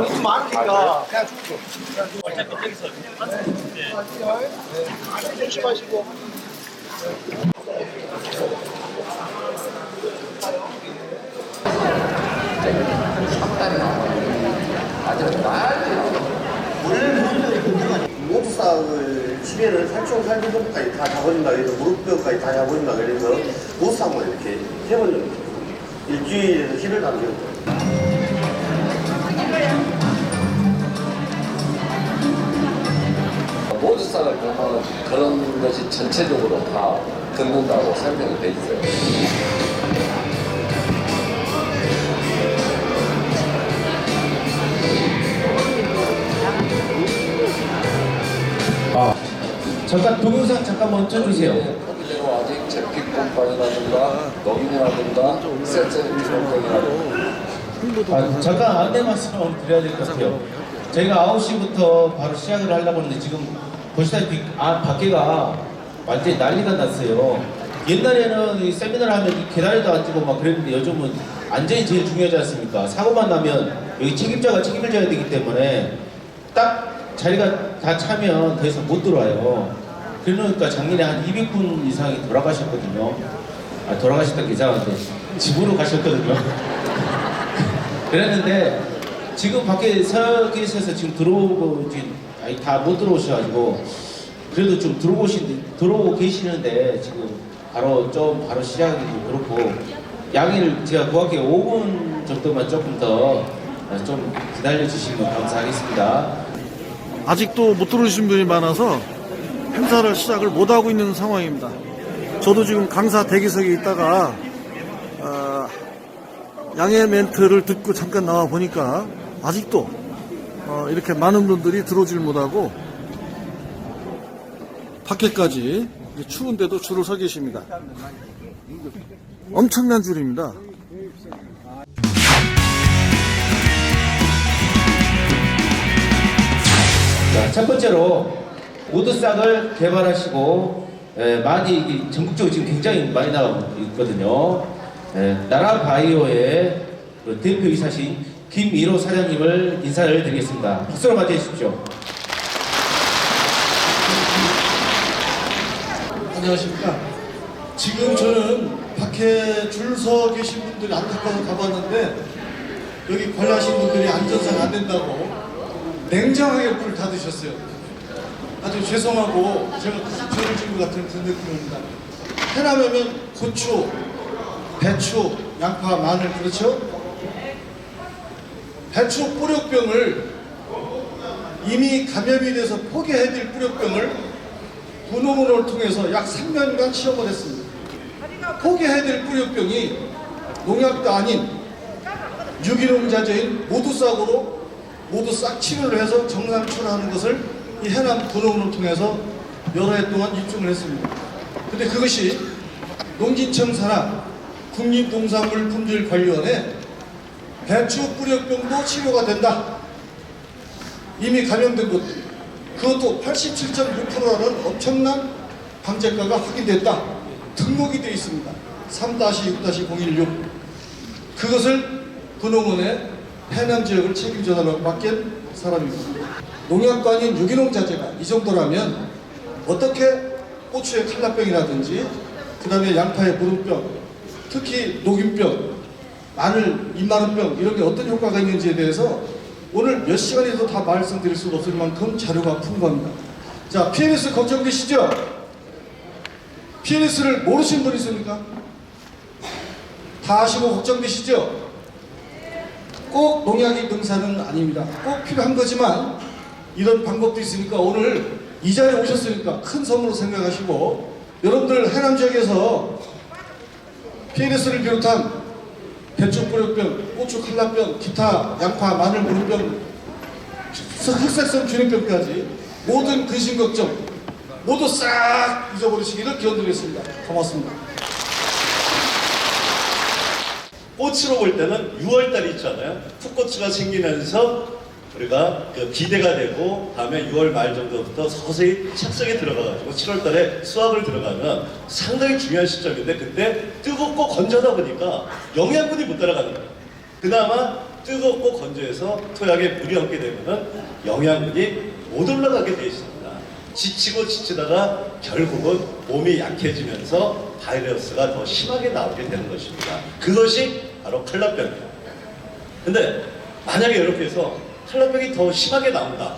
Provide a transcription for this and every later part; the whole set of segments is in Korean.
좀 많으니까 그냥 죽고. 어쨌든 여기서 조심하시고. 목상을 치면은 살충살균까지 다 잡아준다 그래서 무릎뼈까지 다 잡아준다 그래서 목상을 이렇게 해본 적이 있어요. 일주일에서 10일 남겼죠. 모두상을 보면 그런 것이 전체적으로 다 듣는다고 설명이 돼 있어요. 잠깐 동영상 잠깐 멈춰 주세요. 그대로 아직 제픽 공방이라든가 녹음이라든가 센서링 공방이라든가 잠깐 안내 말씀 드려야 될 것 같아요. 저희가 9시부터 바로 시작을 하려고 하는데 지금 보시다시피 밖에가 완전히 난리가 났어요. 옛날에는 이 세미나를 하면 이 계단에도 앉고 막 그랬는데 요즘은 안전이 제일 중요하지 않습니까? 사고만 나면 여기 책임자가 책임을 져야 되기 때문에 딱 자리가 다 차면 더 이상 못 들어와요. 그러니까 작년에 한 200분 이상이 돌아가셨거든요. 돌아가셨다 이상한데 집으로 가셨거든요. 그랬는데 지금 밖에 서 계셔서 지금 들어오고 다 못 들어오셔가지고 그래도 좀 들어오고 계시는데 지금 바로 시작하기 좀 그렇고 양해를 제가 구할게요. 5분 정도만 조금 더 좀 기다려 주시면 감사하겠습니다. 아직도 못 들어오신 분이 많아서 행사를 시작을 못하고 있는 상황입니다. 저도 지금 강사 대기석에 있다가 양해 멘트를 듣고 잠깐 나와 보니까 아직도 이렇게 많은 분들이 들어오질 못하고 밖에까지 추운데도 줄을 서 계십니다. 엄청난 줄입니다. 자, 첫 번째로 모두싹을 개발하시고 많이 전국적으로 지금 굉장히 많이 나가고 있거든요. 나라바이오의 대표이사신 김미로 사장님을 인사를 드리겠습니다. 박수로 맞이해 주십시오. 안녕하십니까. 지금 저는 밖에 줄 서 계신 분들이 안타까워서 가봤는데 여기 관리하신 분들이 안전상 안 된다고 냉정하게 불 닫으셨어요. 아주 죄송하고 제가 죄를 지은 것 같은 그런 느낌입니다. 해남하면 고추, 배추, 양파, 마늘 그렇죠? 배추 뿌력병을 이미 감염이 돼서 포기해드릴 뿌력병을 분호문을 통해서 약 3년간 시험을 했습니다. 포기해드릴 뿌력병이 농약도 아닌 유기농 자재인 모두싹으로 모두 싹 치료를 해서 정상 출하하는 것을 이 해남 분호문을 통해서 여러 해 동안 입증을 했습니다. 근데 그것이 농진청 산하 국립농산물품질관리원에 배추 뿌력병도 치료가 된다. 이미 감염된 것 그것도 87.6%라는 엄청난 방제가가 확인됐다. 등록이 되어 있습니다. 3-6-016 그것을 분홍원에 해남 지역을 책임져달라고 맡긴 사람입니다. 농약도 아닌 유기농 자재가 이 정도라면 어떻게 고추의 칼라병이라든지 그 다음에 양파의 무름병 특히 녹균병 마늘 입마름병 이런 게 어떤 효과가 있는지에 대해서 오늘 몇 시간에도 다 말씀드릴 수 없을 만큼 자료가 풍부합니다. 자, PNS 걱정되시죠? PNS를 모르시는 분 있습니까? 다 아시고 걱정되시죠? 꼭 농약이 능사는 아닙니다. 꼭 필요한 거지만 이런 방법도 있으니까 오늘 이 자리에 오셨으니까 큰 선물로 생각하시고 여러분들 해남 지역에서 PNS를 비롯한 배추 뿌력병, 고추 칼라병, 기타 양파, 마늘 무름병, 흑색성 균형병까지 모든 근심 걱정 모두 싹 잊어버리시기를 기원드리겠습니다. 고맙습니다. 꽃으로 볼 때는 6월달이 있잖아요. 풋꽃가 생기면서 우리가 기대가 되고 다음에 6월 말 정도부터 서서히 착석에 들어가가지고 7월달에 수확을 들어가면 상당히 중요한 시점인데 그때 뜨겁고 건조하다 보니까 영양분이 못 따라가는 거예요. 그나마 뜨겁고 건조해서 토양에 물이 얹게 되면은 영양분이 못 올라가게 돼 있습니다. 지치고 지치다가 결국은 몸이 약해지면서 바이러스가 더 심하게 나오게 되는 것입니다. 그것이 바로 칼라병이에요. 근데 만약에 이렇게 해서 칼라병이 더 심하게 나온다.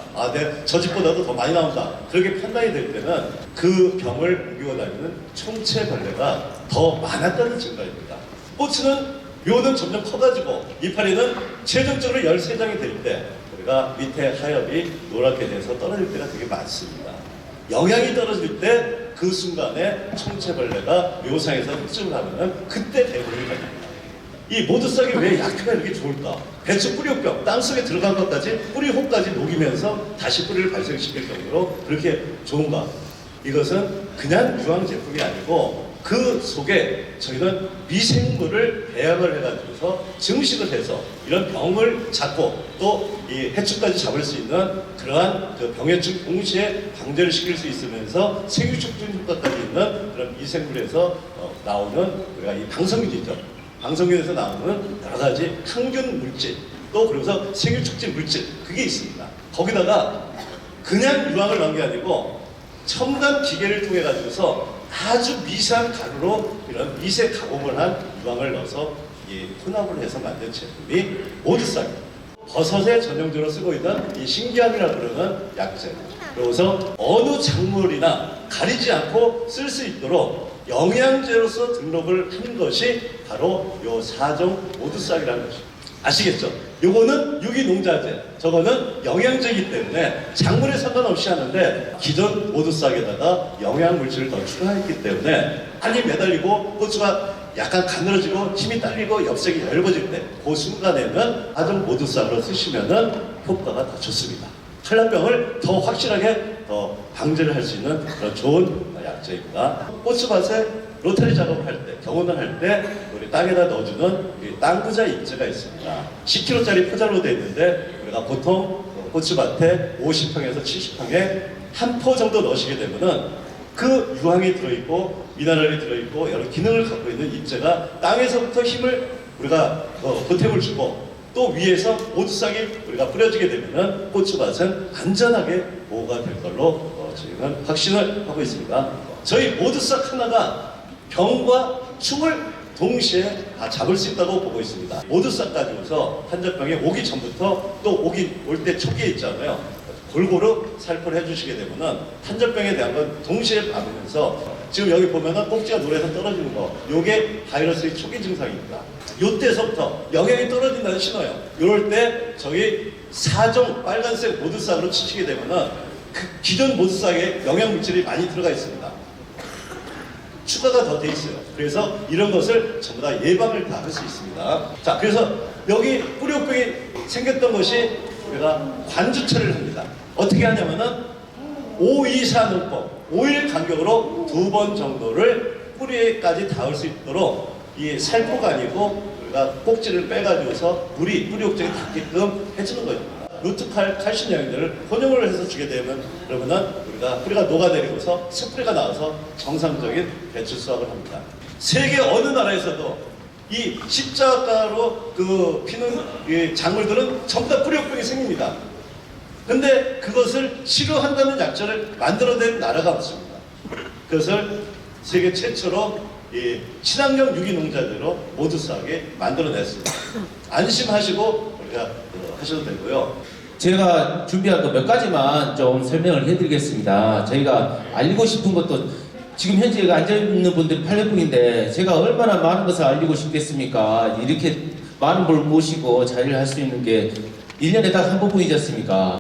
저 집보다도 더 많이 나온다. 그렇게 판단이 될 때는 그 병을 옮기고 다니는 총체벌레가 더 많았다는 증거입니다. 꽃은 묘는 점점 커가지고 이파리는 최종적으로 13장이 될 때 우리가 밑에 하엽이 노랗게 돼서 떨어질 때가 되게 많습니다. 영양이 떨어질 때 그 순간에 총체벌레가 묘상에서 흡수를 하면은 그때 대부분이 됩니다. 이 모두싹이 왜 약효가 이렇게 좋을까? 배추 뿌리호병, 땅속에 들어간 것까지 뿌리 호까지 녹이면서 다시 뿌리를 발생시킬 정도로 그렇게 좋은가? 이것은 그냥 유황 제품이 아니고 그 속에 저희는 미생물을 배양을 해가지고서 증식을 해서 이런 병을 잡고 또 이 해충까지 잡을 수 있는 그러한 그 병해충 동시에 방제를 시킬 수 있으면서 생육촉진 효과까지 있는 그런 미생물에서 나오는 우리가 이 방성균이죠. 방성균에서 나오는 여러 가지 항균 물질 또 그러면서 생육촉진 물질 그게 있습니다. 거기다가 그냥 유황을 넣은 게 아니고 첨단 기계를 통해 가지고서 아주 미세한 가루로 이런 미세 가공을 한 유황을 넣어서 혼합을 해서 만든 제품이 모두싹입니다. 버섯에 전용적으로 쓰고 있는 이 신기함이라고 그러는 약재. 그래서 어느 작물이나 가리지 않고 쓸 수 있도록 영양제로서 등록을 한 것이 바로 요 4종 모두싹이라는 것입니다. 아시겠죠? 요거는 유기농자재, 저거는 영양제이기 때문에 작물에 상관없이 하는데 기존 모두싹에다가 영양물질을 더 추가했기 때문에 많이 매달리고 고추가 약간 가늘어지고 힘이 딸리고 엽색이 얇아질 때 그 순간에는 아종 모두싹으로 쓰시면은 효과가 더 좋습니다. 칼라병을 더 확실하게 더 방제를 할 수 있는 그런 좋은 약재입니다. 고추밭에 로타리 작업할 때, 경운을 할 때 우리 땅에다 넣어주는 우리 땅구자 입재가 있습니다. 10kg짜리 포장으로 되어 있는데 우리가 보통 고추밭에 50평에서 70평에 한 포 정도 넣으시게 되면은 그 유황이 들어있고 미네랄이 들어있고 여러 기능을 갖고 있는 입재가 땅에서부터 힘을 우리가 보탬을 주고 또 위에서 모두싹이 우리가 뿌려지게 되면은 고추밭은 안전하게 보호가 될 걸로 저희는 확신을 하고 있습니다. 저희 모두싹 하나가 병과 충을 동시에 다 잡을 수 있다고 보고 있습니다. 모두싹 가지고서 환자병에 오기 전부터 또 올 때 초기에 있잖아요. 골고루 살포를 해주시게 되면은 환자병에 대한 건 동시에 막으면서 지금 여기 보면은 꼭지가 노래서 떨어지는 거, 요게 바이러스의 초기 증상입니다. 요때서부터 영양이 떨어진다는 신호예요. 요럴 때 저희 4종 빨간색 모두싹으로 치시게 되면은 그 기존 모두싹에 영양물질이 많이 들어가 있습니다. 추가가 더 돼 있어요. 그래서 이런 것을 전부 다 예방을 다 할 수 있습니다. 자, 그래서 여기 뿌리호병이 생겼던 것이 우리가 관주처리를 합니다. 어떻게 하냐면은 5-2-4 농법, 5일 간격으로 2번 정도를 뿌리에까지 닿을 수 있도록 이 살포가 아니고 우리가 꼭지를 빼가지고서 뿌리 혹적에 닿게끔 해주는 겁니다. 루트칼, 칼슘 영양제를 혼용을 해서 주게 되면 그러면은 우리가 뿌리가 녹아내리고서 새뿌리가 나와서 정상적인 배출 수확을 합니다. 세계 어느 나라에서도 이 십자가로 그 피는 이 작물들은 전부 다 뿌리호병이 생깁니다. 근데 그것을 치료한다는 약재를 만들어낸 나라가 없습니다. 그것을 세계 최초로 이 친환경 유기농자재로 모두싹에 만들어냈습니다. 안심하시고 우리가 하셔도 되고요. 제가 준비한 거 몇 가지만 좀 설명을 해드리겠습니다. 저희가 알리고 싶은 것도 지금 현재 앉아있는 분들이 800분인데 제가 얼마나 많은 것을 알리고 싶겠습니까? 이렇게 많은 걸 모시고 자리를 할 수 있는 게 1년에 딱 한 번뿐이지 않습니까?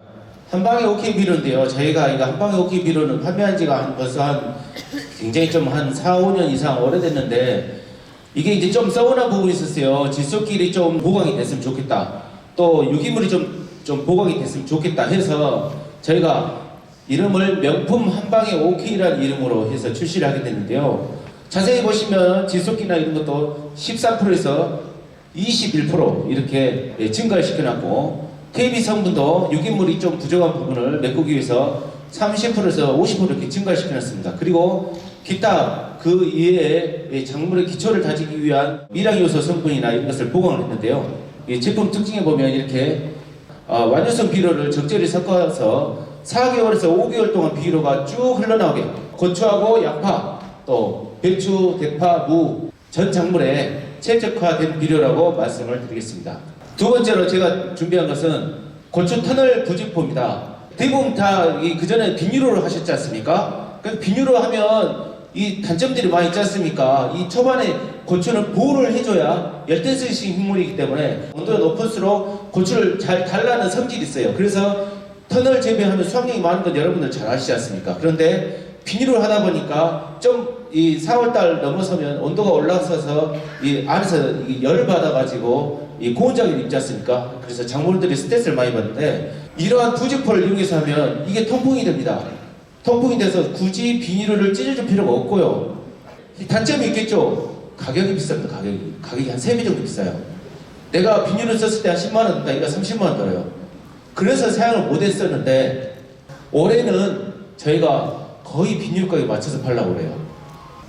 한방에 오케이 비료인데요. 저희가 이거 한방에 오케이 비료는 판매한 지가 벌써 굉장히 좀 한 4-5년 이상 오래됐는데 이게 이제 좀 서운한 부분이 있었어요. 질소끼리 좀 보강이 됐으면 좋겠다. 또 유기물이 좀 보강이 됐으면 좋겠다 해서 저희가 이름을 명품 한방에 오케이라는 이름으로 해서 출시를 하게 됐는데요. 자세히 보시면 질소끼나 이런 것도 13%에서 21% 이렇게 증가를 시켜놨고 KB 성분도 유기물이 좀 부족한 부분을 메꾸기 위해서 30%에서 50% 이렇게 증가를 시켜놨습니다. 그리고 기타 그 이외에 작물의 기초를 다지기 위한 미량요소 성분이나 이런 것을 보강을 했는데요. 이 제품 특징에 보면 이렇게 완효성 비료를 적절히 섞어서 4개월에서 5개월 동안 비료가 쭉 흘러나오게 고추하고 양파 또 배추, 대파, 무 전 작물에 최적화된 비료라고 말씀을 드리겠습니다. 두 번째로 제가 준비한 것은 고추 터널 부직포입니다. 대부분 다 그전에 비닐로를 하셨지 않습니까? 그 비닐로 하면 이 단점들이 많이 있지 않습니까? 이 초반에 고추는 보호를 해줘야 열대성식 식물이기 때문에 온도가 높을수록 고추를 잘 달라는 성질이 있어요. 그래서 터널 재배하면 수확량이 많은 건 여러분들 잘 아시지 않습니까? 그런데 비닐을 하다 보니까 좀 이 4월달 넘어서면 온도가 올라서서 이 안에서 열을 받아가지고 이 고온장애를 입지 않습니까? 그래서 작물들이 스트레스를 많이 받는데 이러한 부직포를 이용해서 하면 이게 통풍이 됩니다. 통풍이 돼서 굳이 비닐을 찢어줄 필요가 없고요. 단점이 있겠죠. 가격이 비쌉니다. 가격이 한 3배 정도 비싸요. 내가 비닐을 썼을 때 한 10만원 든다. 이거 30만원 들어요. 그래서 사용을 못했었는데 올해는 저희가 거의 비닐 가격에 맞춰서 팔려고 그래요.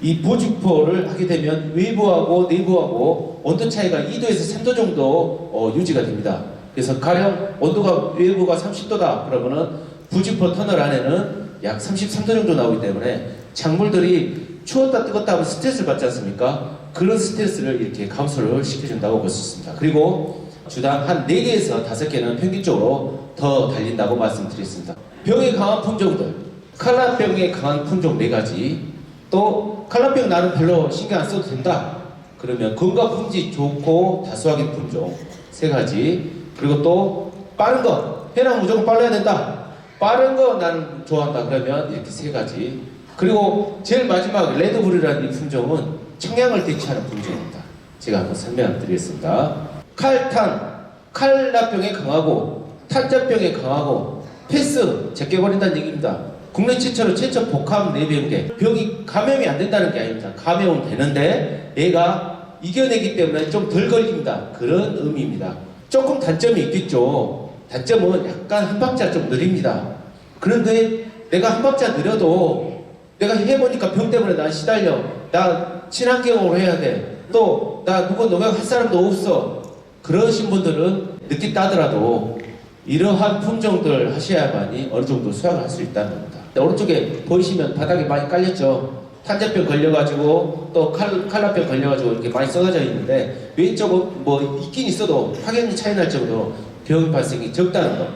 이 부직포를 하게 되면 외부하고 내부하고 온도 차이가 2도에서 3도 정도 유지가 됩니다. 그래서 가령 온도가 외부가 30도다 그러면은 부직포 터널 안에는 약 33도 정도 나오기 때문에 작물들이 추웠다 뜨겁다 하면 스트레스를 받지 않습니까? 그런 스트레스를 이렇게 감소를 시켜준다고 볼 수 있습니다. 그리고 주당 한 4개에서 5개는 평균적으로 더 달린다고 말씀드렸습니다. 병에 강한 품종들, 칼라병에 강한 품종 4가지, 또 칼라병 나는 별로 신경 안 써도 된다. 그러면 건강 품질 좋고 다수하게 품종 3가지, 그리고 또 빠른 거, 해랑 무조건 빨라야 된다. 빠른 거 나는 좋아한다. 그러면 이렇게 3가지. 그리고 제일 마지막 레드불이라는 이 품종은 청량을 대체하는 품종입니다. 제가 한번 설명드리겠습니다. 칼라병에 강하고 탄자병에 강하고 패스 제껴버린다는 얘기입니다. 국내 최초 복합 내병계 병이 감염이 안 된다는 게 아닙니다. 감염은 되는데 얘가 이겨내기 때문에 좀 덜 걸립니다. 그런 의미입니다. 조금 단점이 있겠죠. 단점은 약간 한 박자 좀 느립니다. 그런데 내가 한 박자 느려도 내가 해보니까 병 때문에 난 시달려. 나 친환경으로 해야 돼. 또 나 누구 농약할 사람도 없어. 그러신 분들은 늦게 따더라도 이러한 품종들 하셔야만이 어느 정도 수확을 할 수 있다는 겁니다. 오른쪽에 보이시면 바닥에 많이 깔렸죠. 탄저병 걸려가지고 또 칼라병 걸려가지고 이렇게 많이 쏟아져 있는데 왼쪽은 뭐 있긴 있어도 확연히 차이 날 정도로 병 발생이 적다는 거.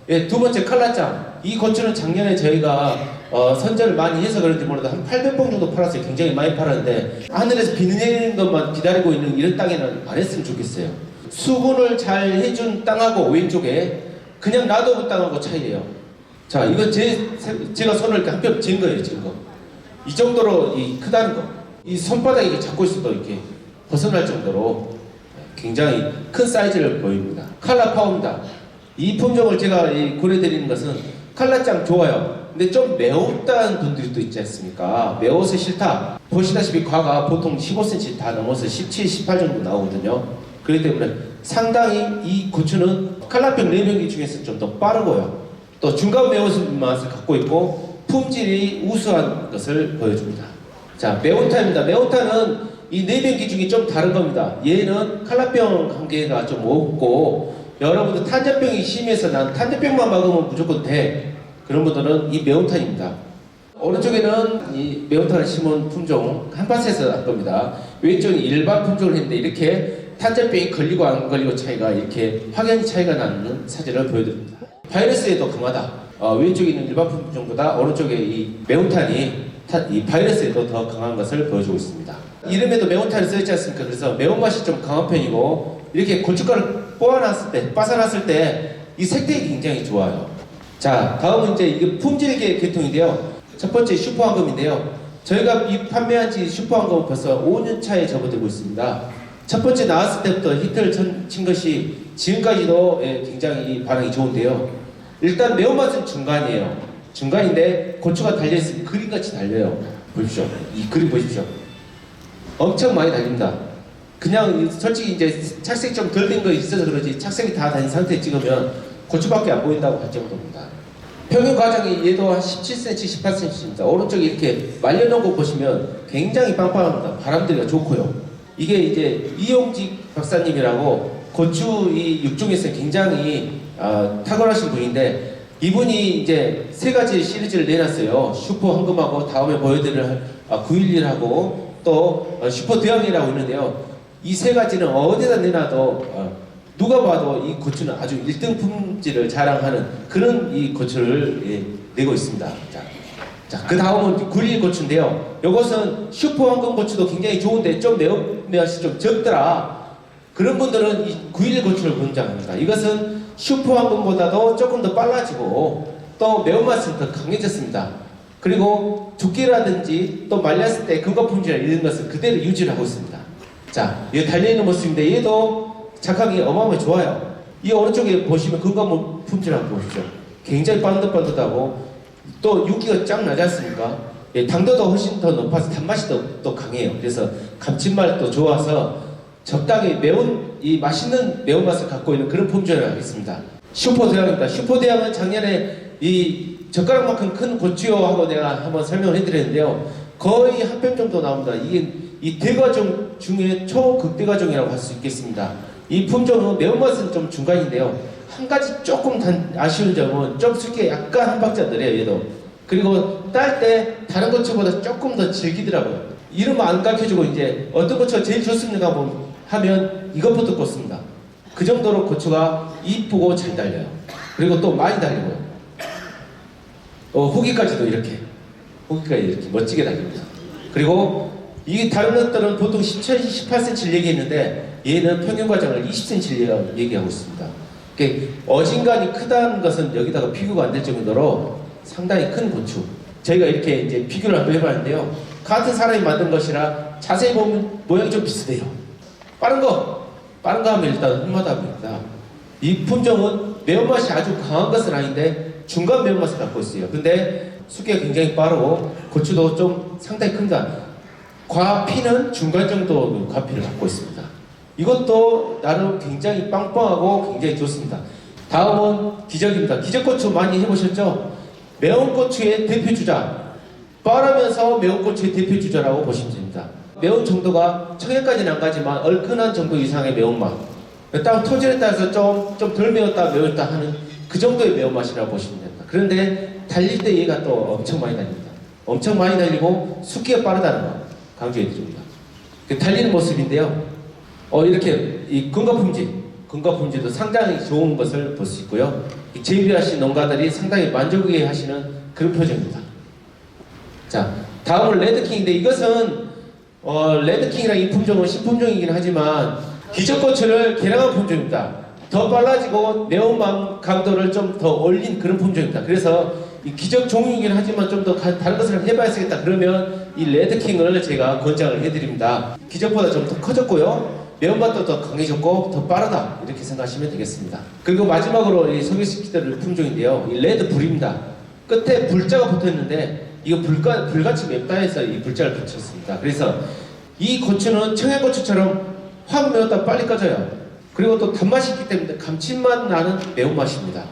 예, 두 번째 칼라짱. 이 고추는 작년에 저희가 선전을 많이 해서 그런지 몰라도 한 800봉 정도 팔았어요. 굉장히 많이 팔았는데 하늘에서 비 내리는 것만 기다리고 있는 이런 땅에는 안 했으면 좋겠어요. 수분을 잘 해준 땅하고 왼쪽에 그냥 놔둬본 땅하고 차이예요. 자, 이거 제가 손을 이렇게 한 뼘 잰 거예요, 지금 거. 이 정도로 크다는 거. 이 손바닥에 잡고 있어도 이렇게 벗어날 정도로 굉장히 큰 사이즈를 보입니다. 칼라파워입니다. 이 품종을 제가 고려드리는 것은 칼라짱 좋아요. 근데 좀 매웠다는 분들이 또 있지 않습니까? 매워서 싫다. 보시다시피 과가 보통 15cm 다 넘어서 17, 18 정도 나오거든요. 그렇기 때문에 상당히 이 고추는 칼라병 4병기 중에서 좀 더 빠르고요. 또 중간 매운맛을 갖고 있고 품질이 우수한 것을 보여줍니다. 자, 매운탕입니다. 매운탕은 이 4병기 중에 좀 다른 겁니다. 얘는 칼라병 한계가 좀 없고 여러분들 탄저병이 심해서 난 탄저병만 막으면 무조건 돼. 그런 분들은 이 매운탕입니다. 오른쪽에는 이 매운탕을 심은 품종 한밭에서 할 겁니다. 왼쪽은 일반 품종을 했는데 이렇게 탄저병이 걸리고 안 걸리고 차이가 이렇게 확연히 차이가 나는 사진을 보여드립니다. 바이러스에도 강하다. 왼쪽에 있는 일반 품종보다 오른쪽에 이 매운탕이 이 바이러스에도 더 강한 것을 보여주고 있습니다. 이름에도 매운탕이 써있지 않습니까? 그래서 매운맛이 좀 강한 편이고 이렇게 고춧가루를 뽀아놨을 때, 빠사놨을 때 이 색깔이 굉장히 좋아요. 자, 다음은 이제 이게 품질계 계통인데요. 첫 번째 슈퍼황금인데요. 저희가 이 판매한 지 슈퍼황금은 벌써 5년 차에 접어들고 있습니다. 첫 번째 나왔을 때부터 히트를 친 것이 지금까지도 굉장히 반응이 좋은데요. 일단 매운맛은 중간이에요. 중간인데 고추가 달려있으면 그림같이 달려요. 보십시오. 이 그림 보십시오. 엄청 많이 달립니다. 그냥 솔직히 이제 착색이 좀 덜 된 거 있어서 그러지 착색이 다 된 상태에 찍으면 고추밖에 안 보인다고 할 정도입니다. 평균 과정이 얘도 한 17cm, 18cm입니다. 오른쪽에 이렇게 말려놓은 거 보시면 굉장히 빵빵합니다. 바람들이가 좋고요. 이게 이제 이용직 박사님이라고 고추 이 육종에서 굉장히 탁월하신 분인데 이분이 이제 세 가지 시리즈를 내놨어요. 슈퍼 황금하고 다음에 보여드릴 911하고 또 슈퍼 대왕이라고 있는데요. 이 세 가지는 어디다 내놔도 누가 봐도 이 고추는 아주 1등 품질을 자랑하는 그런 이 고추를 내고 있습니다. 자, 그 다음은 911 고추인데요. 이것은 슈퍼 황금 고추도 굉장히 좋은데 좀 매운맛이 좀 적더라. 그런 분들은 이 911 고추를 권장합니다. 이것은 슈퍼 황금보다도 조금 더 빨라지고 또 매운맛은 더 강해졌습니다. 그리고 두께라든지 또 말렸을 때 근거 품질 이런 것은 그대로 유지를 하고 있습니다. 자, 이 달려있는 모습인데 얘도 착하게 어마어마하게 좋아요. 이 오른쪽에 보시면 근거 품질 한번 보시죠. 굉장히 반듯반듯하고 또 윤기가 쫙 나지 않습니까? 예, 당도도 훨씬 더 높아서 단맛이 또 강해요. 그래서 감칠맛도 좋아서 적당히 매운 이 맛있는 매운맛을 갖고 있는 그런 품종을 하겠습니다. 슈퍼대왕입니다. 슈퍼대왕은 작년에 이 젓가락만큼 큰 고추하고 내가 한번 설명을 해드렸는데요. 거의 한 뼘 정도 나옵니다. 이게 이 대과종 중에 초극대과종이라고 할 수 있겠습니다. 이 품종은 매운맛은 좀 중간인데요. 한 가지 조금 아쉬운 점은 좀 숙기가 약간 한 박자 느려요. 얘도. 그리고 딸 때 다른 고추보다 조금 더 질기더라고요. 이름 안 가르쳐주고 이제 어떤 고추가 제일 좋습니까 하면 이것부터 꽂습니다. 그 정도로 고추가 이쁘고 잘 달려요. 그리고 또 많이 달리고요. 후기까지도 이렇게 멋지게 달립니다. 그리고 이 다른 것들은 보통 18cm를 얘기했는데 얘는 평균 과정을 20cm를 얘기하고 있습니다. 어진간이 크다는 것은 여기다가 비교가 안 될 정도로 상당히 큰 고추. 저희가 이렇게 이제 비교를 한번 해봤는데요. 같은 사람이 만든 것이라 자세히 보면 모양이 좀 비슷해요. 빠른 거 하면 일단 흠마답니다. 이 품종은 매운맛이 아주 강한 것은 아닌데 중간 매운맛을 갖고 있어요. 근데 숙기가 굉장히 빠르고 고추도 좀 상당히 큽니다. 과피는 중간 정도 과피를 갖고 있습니다. 이것도 나름 굉장히 빵빵하고 굉장히 좋습니다. 다음은 기적입니다. 기적고추 많이 해보셨죠? 매운 고추의 대표주자, 빠르면서 매운 고추의 대표주자라고 보시면 됩니다. 매운 정도가 청양까지는 안 가지만 얼큰한 정도 이상의 매운맛. 딱 토질에 따라서 좀 덜 매웠다 매웠다 하는 그 정도의 매운맛이라고 보시면 됩니다. 그런데 달릴 때 얘가 또 엄청 많이 달립니다. 엄청 많이 달리고 숙기가 빠르다는 거 강조해 드립니다. 달리는 모습인데요. 이렇게 이 근거 품질도 상당히 좋은 것을 볼 수 있고요. 재배하신 농가들이 상당히 만족해 하시는 그런 표정입니다. 자, 다음은 레드킹인데 이것은 레드킹이랑 이 품종은 신품종이긴 하지만 기적고추를 개량한 품종입니다. 더 빨라지고 매운맛 강도를 좀 더 올린 그런 품종입니다. 그래서 이 기적 종이긴 하지만 좀 더 다른 것을 해봐야겠다 그러면 이 레드킹을 제가 권장을 해드립니다. 기적보다 좀 더 커졌고요. 매운맛도 더 강해졌고 더 빠르다 이렇게 생각하시면 되겠습니다. 그리고 마지막으로 소개시켜드릴 품종인데요. 이 레드불입니다. 끝에 불자가 붙어있는데 이거 불같이 맵다 해서 이 불자를 붙였습니다. 그래서 이 고추는 청양고추처럼 확 매웠다 빨리 꺼져요. 그리고 또 단맛이 있기 때문에 감칠맛 나는 매운맛입니다.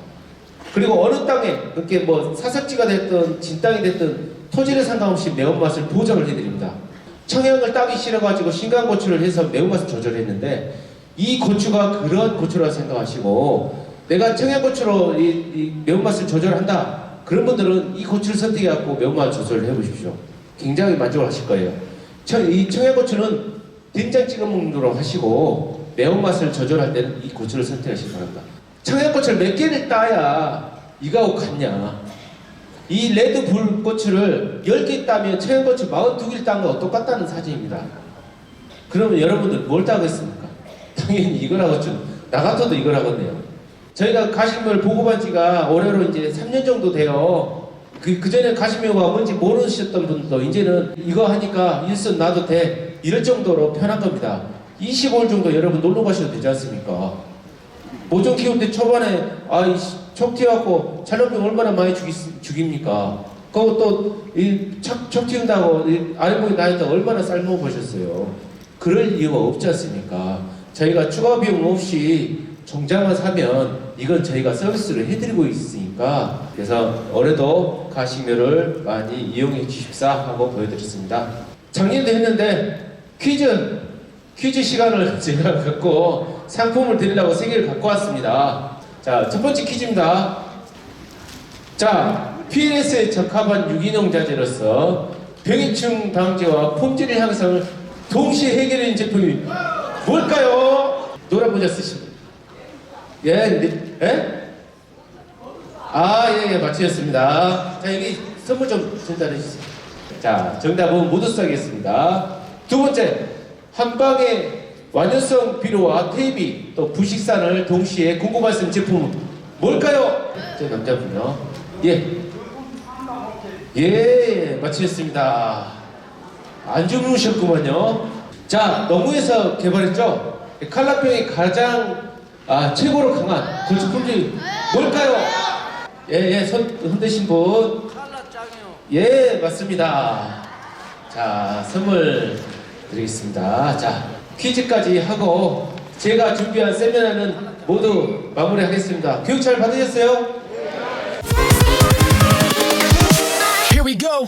그리고 어느 땅에 그렇게 뭐 사석지가 됐든 진땅이 됐든 토질에 상관없이 매운맛을 보장을 해드립니다. 청양을 따기 싫어가지고 신강고추를 해서 매운맛을 조절했는데 이 고추가 그런 고추라고 생각하시고 내가 청양고추로 이 매운맛을 조절한다 그런 분들은 이 고추를 선택해갖고 매운맛 조절을 해보십시오. 굉장히 만족을 하실 거예요. 이 청양고추는 된장 찍어 먹도록 하시고 매운맛을 조절할 때는 이 고추를 선택하시기 바랍니다. 청양고추를 몇 개를 따야 이거하고 같냐? 이 레드불 고추를 10개 따면 청양고추 42개를 딴 거와 똑같다는 사진입니다. 그러면 여러분들 뭘 따겠습니까? 당연히 이걸 하겠죠. 나 같아도 이걸 하겠네요. 저희가 가시미를 보고받은 지가 올해로 이제 3년 정도 돼요. 그전에 가시미가 뭔지 모르셨던 분도 이제는 이거 하니까 일선 놔도 돼. 이럴 정도로 편한 겁니다. 25일 정도 여러분 놀러 가셔도 되지 않습니까? 모종 키울 때 초반에 촉 튀어갖고 찰병 얼마나 많이 죽입니까? 그거 또 촉 튀운다고 아랫목이 나니까 얼마나 삶아 보셨어요? 그럴 이유가 없지 않습니까? 저희가 추가 비용 없이 종자만 사면 이건 저희가 서비스를 해드리고 있으니까 그래서 올해도 가시묘를 많이 이용해 주십사 하고 보여드렸습니다. 작년도 했는데 퀴즈 시간을 제가 갖고 상품을 드리려고 3개를 갖고 왔습니다. 자, 첫 번째 퀴즈입니다. 자, PLS에 적합한 유기농 자재로서 병해충 방제와 품질 향상을 동시에 해결하는 제품이 뭘까요? 노란 모자 쓰시고. 예, 예? 아, 예, 맞추셨습니다. 자, 여기 선물 좀 전달해 주세요. 자, 정답은 모두 써야겠습니다. 두 번째, 한방에 완효성 비료와 테이비 또 부식산을 동시에 공급할 수 있는 제품은 뭘까요? 저 남자분요. 예, 맞추셨습니다. 안 주무셨구만요. 자, 농구에서 개발했죠? 칼라병이 가장 최고로 강한 굴착 품질이 뭘까요? 예, 손 흔드신 분. 예, 맞습니다. 자, 선물 드리겠습니다. 자, 퀴즈까지 하고 제가 준비한 세미나는 모두 마무리하겠습니다. 교육 잘 받으셨어요? Here we go.